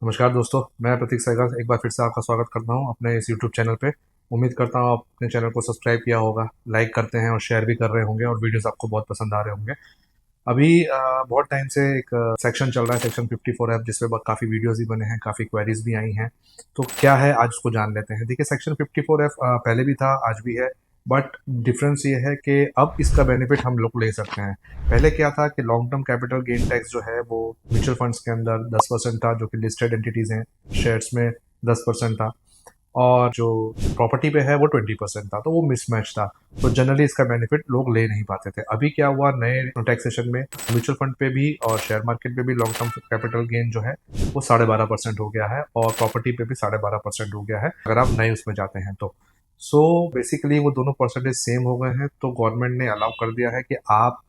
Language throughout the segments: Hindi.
नमस्कार दोस्तों, मैं प्रतीक सहगल एक बार फिर से आपका स्वागत करता हूं अपने इस यूट्यूब चैनल पे। उम्मीद करता हूं आप अपने चैनल को सब्सक्राइब किया होगा, लाइक करते हैं और शेयर भी कर रहे होंगे और वीडियोस आपको बहुत पसंद आ रहे होंगे। अभी बहुत टाइम से एक सेक्शन चल रहा है, सेक्शन 54 ऐप, जिसपे काफ़ी वीडियोस भी बने हैं, काफ़ी क्वेरीज भी आई हैं। तो क्या है, आज उसको जान लेते हैं। देखिए, सेक्शन 54 ऐप पहले भी था, आज भी है, बट डिफरेंस ये है कि अब इसका बेनिफिट हम लोग ले सकते हैं। पहले क्या था कि long term capital gain tax जो है वो म्यूचुअल फंड्स के अंदर 10% था, जो कि लिस्टेड एंटिटीज हैं, शेयर्स में 10% था, और जो प्रॉपर्टी पे है वो 20% था। तो वो मिसमैच था, तो जनरली इसका बेनिफिट लोग ले नहीं पाते थे। अभी क्या हुआ, नए टैक्सेशन में म्यूचुअल फंड पे भी और शेयर मार्केट पे भी लॉन्ग टर्म कैपिटल गेन जो है वो 12.5% हो गया है, और प्रॉपर्टी पे भी 12.5% हो गया है अगर आप नए उसमें जाते हैं तो। सो बेसिकली वो दोनों परसेंटेज सेम हो गए हैं, तो गवर्नमेंट ने अलाउ कर दिया है कि आप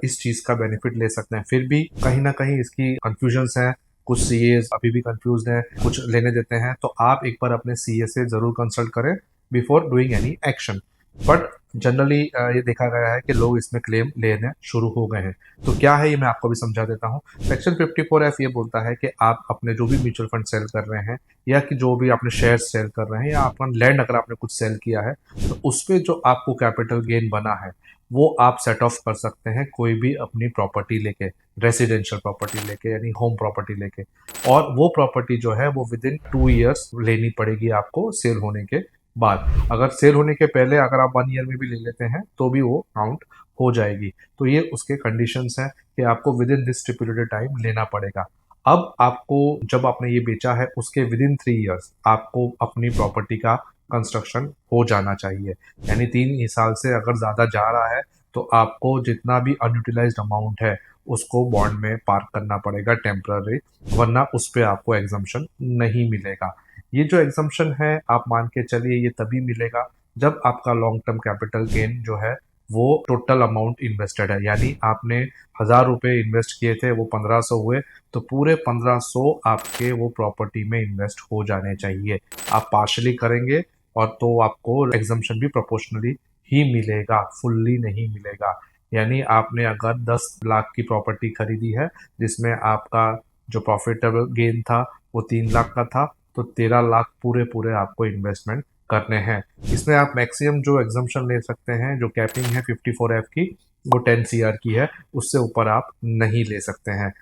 इस चीज का बेनिफिट ले सकते हैं। फिर भी कहीं ना कहीं इसकी कंफ्यूजन्स हैं, कुछ सीए अभी भी कंफ्यूज हैं, कुछ लेने देते हैं। तो आप एक बार अपने सीए से जरूर कंसल्ट करें before doing any action. But generally ये देखा गया है कि लोग इसमें क्लेम लेने शुरू हो गए हैं। तो क्या है ये, मैं आपको भी समझा देता हूँ। सेक्शन 54 एफ ये बोलता है कि आप अपने जो भी म्यूचुअल फंड सेल कर रहे हैं, या कि जो भी आपने शेयर सेल कर रहे हैं, या अपना लैंड अगर आपने कुछ सेल किया है, तो उस पर जो आपको कैपिटल गेन बना है वो आप सेट ऑफ कर सकते हैं कोई भी अपनी प्रॉपर्टी लेके, रेसिडेंशियल प्रॉपर्टी लेके, यानी होम प्रॉपर्टी लेके। और वो प्रॉपर्टी जो है वो विद इन 2 ईयर्स लेनी पड़ेगी आपको सेल होने के बाद। अगर सेल होने के पहले अगर आप 1 ईयर में भी ले लेते हैं तो भी वो काउंट हो जाएगी। तो ये उसके कंडीशंस हैं कि आपको with in this stipulated time लेना पड़ेगा। अब आपको, जब आपने ये बेचा है उसके विद इन 3 ईयर्स आपको अपनी प्रॉपर्टी का कंस्ट्रक्शन हो जाना चाहिए। यानी 3 साल से अगर ज़्यादा जा रहा है तो आपको जितना भी अनयूटिलाइज्ड अमाउंट है उसको बॉन्ड में पार्क करना पड़ेगा टेम्पररी, वरना उस पर आपको एग्जम्पशन नहीं मिलेगा। ये जो एग्जम्पशन है, आप मान के चलिए, ये तभी मिलेगा जब आपका लॉन्ग टर्म कैपिटल गेन जो है वो टोटल अमाउंट इन्वेस्टेड है। यानी आपने 1,000 रुपये इन्वेस्ट किए थे, वो 1,500 हुए, तो पूरे 1,500 आपके वो प्रॉपर्टी में इन्वेस्ट हो जाने चाहिए। आप पार्शली करेंगे और तो आपको एग्जम्पशन भी प्रोपोर्शनली ही मिलेगा, फुल्ली नहीं मिलेगा। यानी आपने अगर 10 लाख की प्रॉपर्टी खरीदी है, जिसमें आपका जो प्रॉफिटेबल गेन था वो 3 लाख का था, तो 13 लाख पूरे पूरे आपको इन्वेस्टमेंट करने हैं। इसमें आप मैक्सिमम जो एग्जम्पशन ले सकते हैं, जो कैपिंग है 54 एफ की, वो 10 CR की है, उससे ऊपर आप नहीं ले सकते हैं।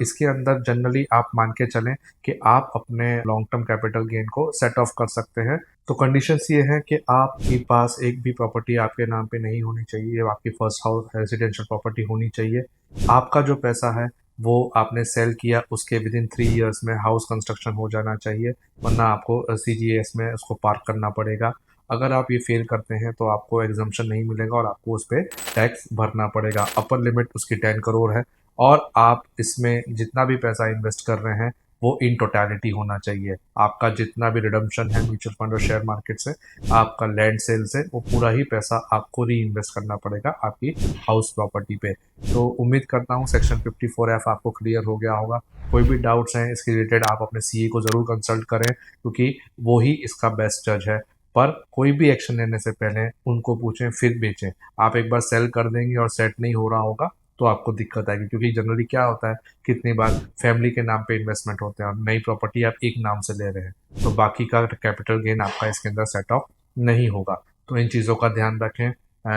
इसके अंदर जनरली आप मान के चलें कि आप अपने लॉन्ग टर्म कैपिटल गेन को सेट ऑफ कर सकते हैं। तो कंडीशंस ये है कि आपके पास एक भी प्रॉपर्टी आपके नाम पे नहीं होनी चाहिए, आपकी फर्स्ट हाउस रेजिडेंशियल प्रॉपर्टी होनी चाहिए। आपका जो पैसा है वो आपने सेल किया, उसके विद इन 3 ईयर्स में हाउस कंस्ट्रक्शन हो जाना चाहिए, वरना आपको CGS में उसको पार्क करना पड़ेगा। अगर आप ये फेल करते हैं तो आपको एग्जम्पशन नहीं मिलेगा और आपको उस पर टैक्स भरना पड़ेगा। अपर लिमिट उसकी 10 करोड़ है, और आप इसमें जितना भी पैसा इन्वेस्ट कर रहे हैं वो इन टोटलिटी होना चाहिए। आपका जितना भी रिडम्पशन है म्यूचुअल फंड और शेयर मार्केट से, आपका लैंड सेल से, वो पूरा ही पैसा आपको री इन्वेस्ट करना पड़ेगा आपकी हाउस प्रॉपर्टी पे। तो उम्मीद करता हूँ सेक्शन 54 एफ आपको क्लियर हो गया होगा। कोई भी डाउट्स हैं इसके रिलेटेड, आप अपने सीए को ज़रूर कंसल्ट करें, क्योंकि वो ही इसका बेस्ट जज है। पर कोई भी एक्शन लेने से पहले उनको पूछें फिर बेचें। आप एक बार सेल कर देंगे और सेट नहीं हो रहा होगा तो आपको दिक्कत आएगी, क्योंकि जनरली क्या होता है, कितनी बार फैमिली के नाम पे इन्वेस्टमेंट होते हैं और नई प्रॉपर्टी आप एक नाम से ले रहे हैं, तो बाकी का कैपिटल गेन आपका इसके अंदर सेट ऑफ नहीं होगा। तो इन चीज़ों का ध्यान रखें।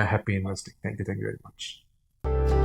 Happy investing. Thank you very much.